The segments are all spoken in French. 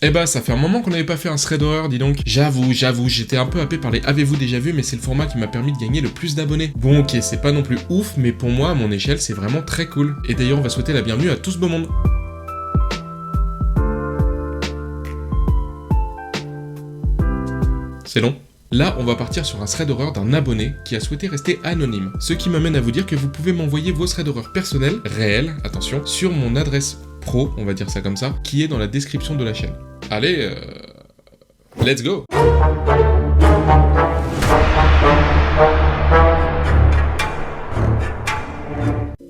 Eh bah, ça fait un moment qu'on n'avait pas fait un thread d'horreur, dis donc. J'avoue, j'étais un peu happé par les avez-vous déjà vu, mais c'est le format qui m'a permis de gagner le plus d'abonnés. Bon, ok, c'est pas non plus ouf, mais pour moi, à mon échelle, c'est vraiment très cool. Et d'ailleurs, on va souhaiter la bienvenue à tout ce beau monde. C'est long. Là, on va partir sur un thread d'horreur d'un abonné qui a souhaité rester anonyme. Ce qui m'amène à vous dire que vous pouvez m'envoyer vos threads d'horreur personnels, réels, attention, sur mon adresse pro, on va dire ça comme ça, qui est dans la description de la chaîne. Allez, let's go!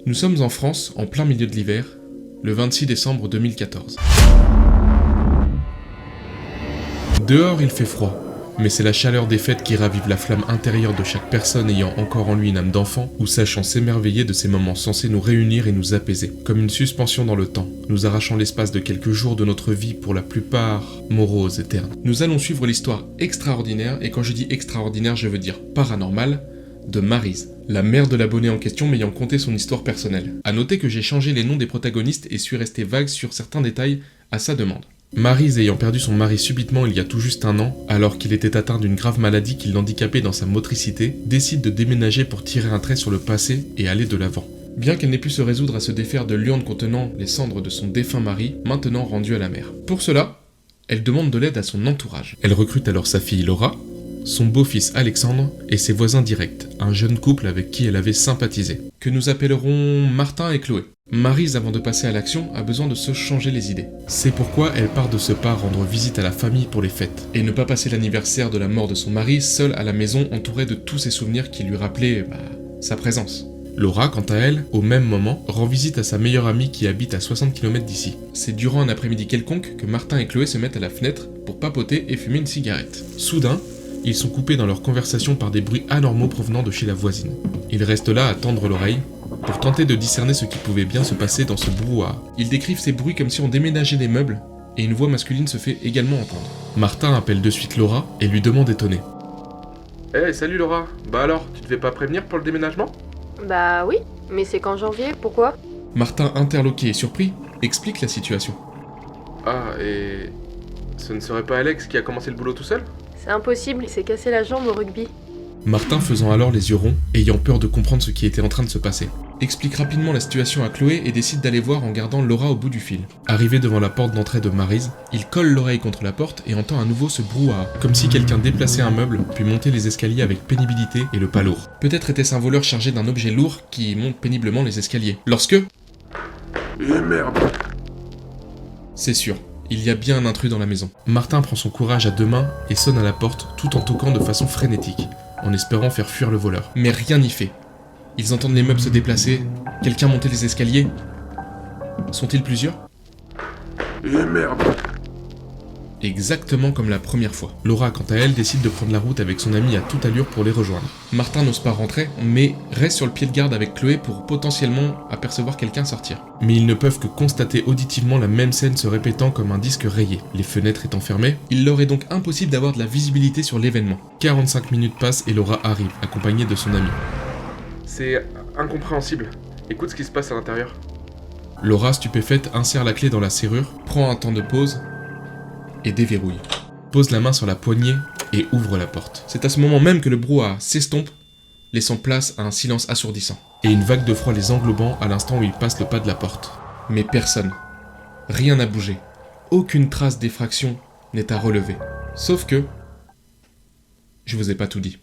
Nous sommes en France, en plein milieu de l'hiver, le 26 décembre 2014. Dehors, il fait froid. Mais c'est la chaleur des fêtes qui ravive la flamme intérieure de chaque personne ayant encore en lui une âme d'enfant ou sachant s'émerveiller de ces moments censés nous réunir et nous apaiser, comme une suspension dans le temps, nous arrachant l'espace de quelques jours de notre vie pour la plupart morose et terne. Nous allons suivre l'histoire extraordinaire, et quand je dis extraordinaire, je veux dire paranormale, de Maryse, la mère de l'abonné en question m'ayant conté son histoire personnelle. A noter que j'ai changé les noms des protagonistes et suis resté vague sur certains détails à sa demande. Maryse ayant perdu son mari subitement il y a tout juste un an, alors qu'il était atteint d'une grave maladie qui l'handicapait dans sa motricité, décide de déménager pour tirer un trait sur le passé et aller de l'avant. Bien qu'elle n'ait pu se résoudre à se défaire de l'urne contenant les cendres de son défunt mari, maintenant rendu à la mer. Pour cela, elle demande de l'aide à son entourage. Elle recrute alors sa fille Laura, son beau-fils Alexandre et ses voisins directs, un jeune couple avec qui elle avait sympathisé, que nous appellerons Martin et Chloé. Maryse, avant de passer à l'action, a besoin de se changer les idées. C'est pourquoi elle part de ce pas rendre visite à la famille pour les fêtes, et ne pas passer l'anniversaire de la mort de son mari seule à la maison entourée de tous ces souvenirs qui lui rappelaient, sa présence. Laura, quant à elle, au même moment, rend visite à sa meilleure amie qui habite à 60 km d'ici. C'est durant un après-midi quelconque que Martin et Chloé se mettent à la fenêtre pour papoter et fumer une cigarette. Soudain, ils sont coupés dans leur conversation par des bruits anormaux provenant de chez la voisine. Ils restent là à tendre l'oreille, pour tenter de discerner ce qui pouvait bien se passer dans ce brouhaha. Ils décrivent ces bruits comme si on déménageait des meubles, et une voix masculine se fait également entendre. Martin appelle de suite Laura et lui demande étonné. Hey, salut Laura, bah alors, tu devais pas prévenir pour le déménagement ? Bah oui, mais c'est qu'en janvier, pourquoi ? Martin, interloqué et surpris, explique la situation. Ah, et... ce ne serait pas Alex qui a commencé le boulot tout seul ? C'est impossible, il s'est cassé la jambe au rugby. Martin faisant alors les yeux ronds, ayant peur de comprendre ce qui était en train de se passer, explique rapidement la situation à Chloé et décide d'aller voir en gardant Laura au bout du fil. Arrivé devant la porte d'entrée de Maryse, il colle l'oreille contre la porte et entend à nouveau ce brouhaha, comme si quelqu'un déplaçait un meuble puis montait les escaliers avec pénibilité et le pas lourd. Peut-être était-ce un voleur chargé d'un objet lourd qui monte péniblement les escaliers. Lorsque... Eh merde! C'est sûr. Il y a bien un intrus dans la maison. Martin prend son courage à deux mains et sonne à la porte tout en toquant de façon frénétique, en espérant faire fuir le voleur. Mais rien n'y fait. Ils entendent les meubles se déplacer, quelqu'un monter les escaliers. Sont-ils plusieurs ? Eh merde! Exactement comme la première fois. Laura, quant à elle, décide de prendre la route avec son ami à toute allure pour les rejoindre. Martin n'ose pas rentrer, mais reste sur le pied de garde avec Chloé pour potentiellement apercevoir quelqu'un sortir. Mais ils ne peuvent que constater auditivement la même scène se répétant comme un disque rayé. Les fenêtres étant fermées, il leur est donc impossible d'avoir de la visibilité sur l'événement. 45 minutes passent et Laura arrive, accompagnée de son ami. C'est incompréhensible. Écoute ce qui se passe à l'intérieur. Laura, stupéfaite, insère la clé dans la serrure, prend un temps de pause et déverrouille. Pose la main sur la poignée et ouvre la porte. C'est à ce moment même que le brouhaha s'estompe, laissant place à un silence assourdissant. Et une vague de froid les englobant à l'instant où ils passent le pas de la porte. Mais personne. Rien n'a bougé. Aucune trace d'effraction n'est à relever. Sauf que... je vous ai pas tout dit.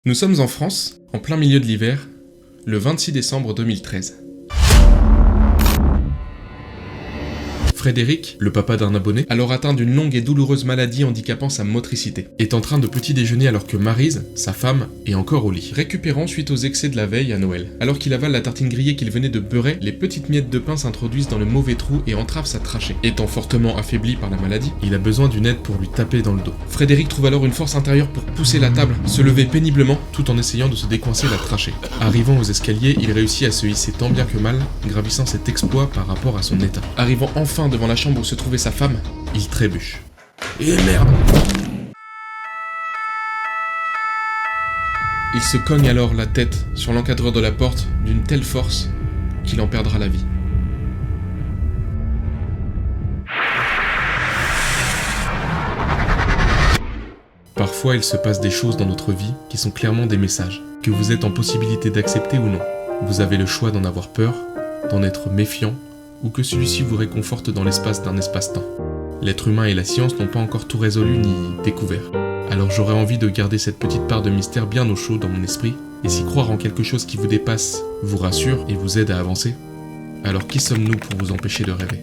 Nous sommes en France, en plein milieu de l'hiver, le 26 décembre 2013. Frédéric, le papa d'un abonné, alors atteint d'une longue et douloureuse maladie handicapant sa motricité, est en train de petit déjeuner alors que Maryse, sa femme, est encore au lit, récupérant suite aux excès de la veille à Noël. Alors qu'il avale la tartine grillée qu'il venait de beurrer, les petites miettes de pain s'introduisent dans le mauvais trou et entravent sa trachée. Étant fortement affaibli par la maladie, il a besoin d'une aide pour lui taper dans le dos. Frédéric trouve alors une force intérieure pour pousser la table, se lever péniblement, tout en essayant de se décoincer la trachée. Arrivant aux escaliers, il réussit à se hisser tant bien que mal, gravissant cet exploit par rapport à son état. Arrivant enfin devant la chambre où se trouvait sa femme, il trébuche. Et merde! Il se cogne alors la tête sur l'encadreur de la porte d'une telle force qu'il en perdra la vie. Parfois, il se passe des choses dans notre vie qui sont clairement des messages, que vous êtes en possibilité d'accepter ou non. Vous avez le choix d'en avoir peur, d'en être méfiant, ou que celui-ci vous réconforte dans l'espace d'un espace-temps. L'être humain et la science n'ont pas encore tout résolu ni découvert. Alors j'aurais envie de garder cette petite part de mystère bien au chaud dans mon esprit, et si croire en quelque chose qui vous dépasse vous rassure et vous aide à avancer, alors qui sommes-nous pour vous empêcher de rêver ?